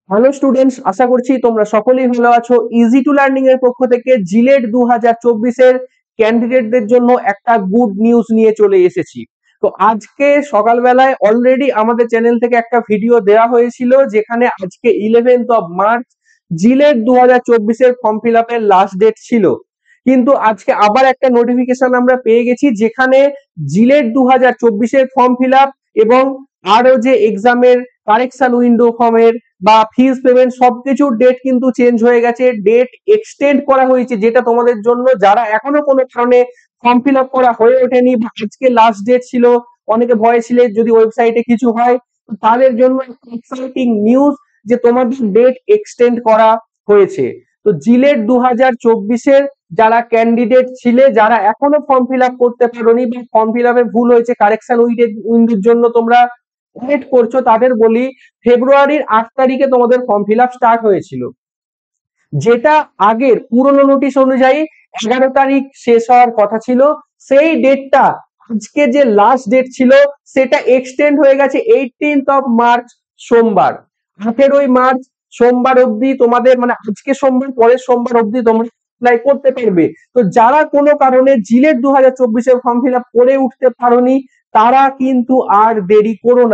Hello students, আশা করছি তোমরা সকলেই ভালো আছো। ইজি টু লার্নিং এর পক্ষ থেকে জিলেট 2024 এর ক্যান্ডিডেটদের জন্য একটা গুড নিউজ নিয়ে চলে এসেছি। তো আজকে সকালবেলায় অলরেডি আমাদের চ্যানেল থেকে একটা ভিডিও দেওয়া হয়েছিল, যেখানে আজকে 11 মার্চ জিলেট 2024-এর ফর্ম ফিল আপের লাস্ট ডেট ছিল। কিন্তু আজকে আবার একটা নোটিফিকেশন আমরা পেয়ে গেছি, যেখানে জিলেট 2024-এর ফর্ম ফিল আপ এবং আরো যে এক্সামের কারেকশন উইন্ডো ফর্মের বা ফিজ পেমেন্ট সবকিছুর ডেট কিন্তু চেঞ্জ হয়ে গেছে, ডেট এক্সটেন্ড করা হয়েছে, যেটা তোমাদের জন্য যারা এখনো কোনো কারণে ফর্ম ফিল আপ করা হয়ে ওঠেনি বা আজকে লাস্ট ডেট ছিল, অনেকে ভয় ছিলে যদি ওয়েবসাইটে কিছু হয়, তাদের জন্য এক্সাইটিং নিউজ যে তোমাদের ডেট এক্সটেন্ড করা হয়েছে। তো জিলেট 2024-এর যারা ক্যান্ডিডেট ছিলে, যারা এখনো ফর্ম ফিল আপ করতে পারোনি বা ফর্ম ফিল আপে ভুল হয়েছে, কারেকশন উইন্ডোর জন্য তোমরা ওয়েট করছো, তাদের বলি ফেব্রুয়ারির 8 তারিখে তোমাদের ফর্ম ফিল আপ স্টার্ট হয়েছিল, যেটা আগের পুরনো নোটিশ অনুযায়ী 11 তারিখ শেষ হওয়ার কথা ছিল। সেই ডেটটা আজকে যে লাস্ট ডেট ছিল সেটা এক্সটেন্ড হয়ে গেছে 18 মার্চ সোমবার। 18 মার্চ সোমবার অবধি তোমাদের, মানে আজকে সোমবার পরের সোমবার অবধি তোমরা অ্যাপ্লাই করতে পারবে। তো যারা কোনো কারণে জিলেট 2024-এর ফর্ম ফিল আপ করে উঠতে পারোনি, তারা কিন্তু আর দেরি করো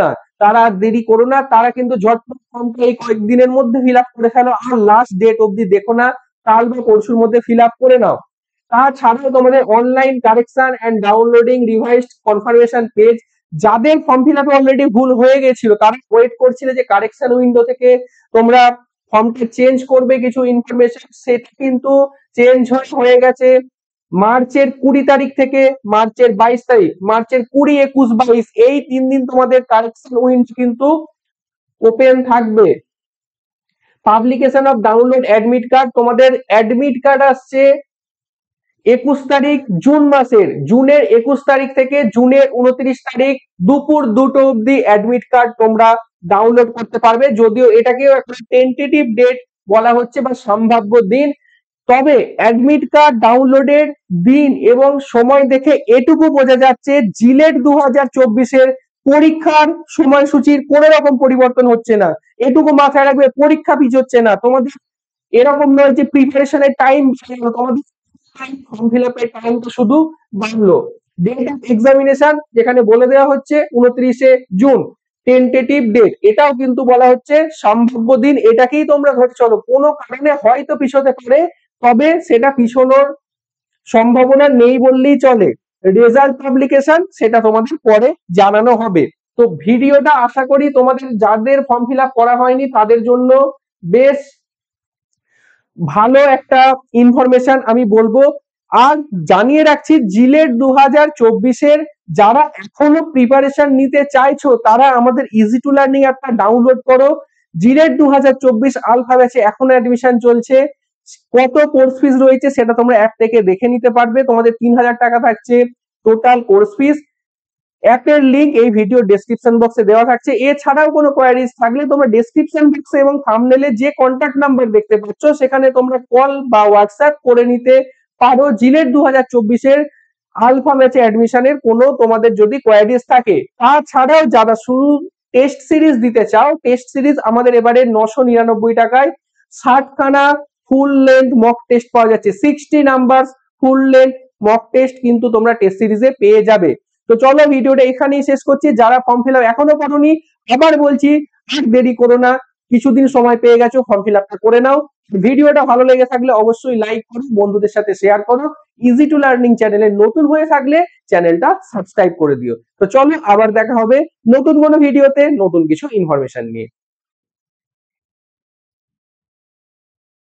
না, তারা কিন্তু ঝটপট ফর্মটা এই কয়েকদিনের মধ্যে ফিল আপ করে ফেলো, আর লাস্ট ডেট অবধি দেখো না, কাল বা পরশুর মধ্যে ফিল আপ করে নাও। তাছাড়াও তোমাদের online correction and downloading revised confirmation page, যাদের ফর্ম ফিল আপে অলরেডি ভুল হয়ে গেছিল, তারা ওয়েট করছিল যে কারেকশন উইন্ডো থেকে তোমরা ফর্মটা চেঞ্জ করবে কিছু ইনফরমেশন, সেটা কিন্তু চেঞ্জ হয়ে গেছে। মার্চের 20 তারিখ থেকে মার্চের 22 তারিখ, মার্চের 20, 21, 22 এই 3 দিন তোমাদের কারেকশন উইন্ডো কিন্তু ওপেন থাকবে। Publication of download admit card, তোমাদের অ্যাডমিট কার্ড আসছে 21 তারিখ জুন মাসের, জুনের 21 তারিখ থেকে জুনের 29 তারিখ দুপুর 2টো অব্দি অ্যাডমিট কার্ড তোমরা ডাউনলোড করতে পারবে। যদিও এটাকেও একটা টেন্টেটিভ ডেট বলা হচ্ছে বা সম্ভাব্য দিন, তবে অ্যাডমিট কার্ড ডাউনলোডের দিন এবং সময় দেখে এটুকু বোঝা যাচ্ছে জিলেট 2024-এর পরীক্ষার সময়সূচির কোন রকম পরিবর্তন হচ্ছে না। এটুকু মাথায় রাখবে, পরীক্ষা পিছোচ্ছে না তোমাদের। এরকম নয় যে প্রিপারেশনের টাইম, তোমাদের ফর্ম ফিল আপের টাইম তো শুধু বাড়লো। ডেট অফ এক্সামিনেশন যেখানে বলে দেওয়া হচ্ছে 29 জুন, টেন্টেটিভ ডেট, এটাও কিন্তু বলা হচ্ছে সম্ভাব্য দিন। এটাকেই তোমরা ধরে চলো, কোনো কারণে হয়তো পিছোতে পারে, তবে সেটা পিছনোর সম্ভাবনা নেই বললেই চলে। রেজাল্ট পাবলিকেশন সেটা তোমাদের পরে জানানো হবে। তো ভিডিওটা আশা করি তোমাদের যাদের ফর্ম ফিল আপ করা হয়নি তাদের জন্য বেশ ভালো একটা ইনফরমেশন আমি বলবো। আর জানিয়ে রাখছি, জিলেট 2024-এর যারা এখনো প্রিপারেশন নিতে চাইছো, তারা আমাদের ইজি টু লার্নিং অ্যাপটা ডাউনলোড করো। জিলেট 2024 আলফা ব্যাচে এখনো অ্যাডমিশন চলছে। কত কোর্স ফিস রয়েছে সেটা তোমরা অ্যাপ থেকে দেখে নিতে পারবে। তোমাদের 3000 টাকা থাকছে টোটাল কোর্স ফিস। অ্যাপের লিংক এই ভিডিও ডেসক্রিপশন বক্সে দেওয়া থাকছে। এছাড়াও কোনো কোয়ারিজ থাকলে তোমরা ডেসক্রিপশন বক্সে এবং থাম্বনেলে যে কন্ট্যাক্ট নাম্বার দেখতে পাচ্ছ সেখানে তোমরা কল বা হোয়াটসঅ্যাপ করে নিতে পারো। জিলেট 2024-এর আলফা ব্যাচে অ্যাডমিশনের কোনো তোমাদের যদি কোয়ারিজ থাকে। তাছাড়াও যারা শুধু টেস্ট সিরিজ দিতে চাও, টেস্ট সিরিজ আমাদের এবারে 999 টাকায় 60খানা ফুল লেন্থ মক টেস্ট পাওয়া যাচ্ছে। 60 number full length mock test কিন্তু তোমরা টেস্ট সিরিজে পেয়ে যাবে। তো চলো ভিডিওটা এখানেই শেষ করছি। যারা ফর্ম ফিল আপ এখনো করোনি, আবার বলছি আর দেরি করো না, কিছুদিন সময় পেয়ে গেছো, ফর্ম ফিল আপটা করে নাও। ভিডিওটা ভালো লেগে থাকলে অবশ্যই লাইক করো, বন্ধুদের সাথে শেয়ার করো। ইজি টু লার্নিং চ্যানেলে নতুন হয়ে থাকলে চ্যানেলটা সাবস্ক্রাইব করে দিও। তো চলো আবার দেখা হবে নতুন কোনো ভিডিওতে নতুন কিছু ইনফরমেশন নিয়ে।